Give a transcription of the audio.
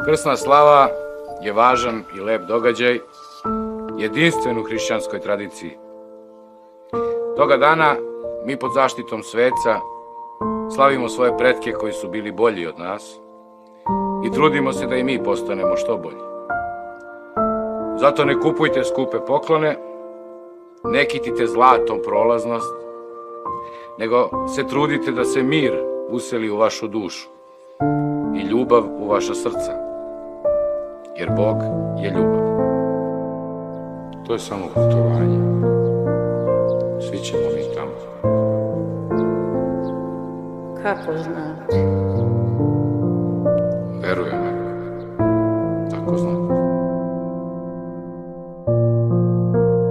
Krsna slava je važan i lep događaj, jedinstven u hrišćanskoj tradiciji. Toga dana mi pod zaštitom sveca slavimo svoje pretke koji su bili bolji od nas i trudimo se da i mi postanemo što bolji. Zato ne kupujte skupe poklone, ne kitite zlatom prolaznost, nego se trudite da se mir useli u vašu dušu i ljubav u vaša srca, jer Bog je ljubav. To je samo putovanje. Svi ćemo mi tamo. Kako znate? Verujem, tako znam.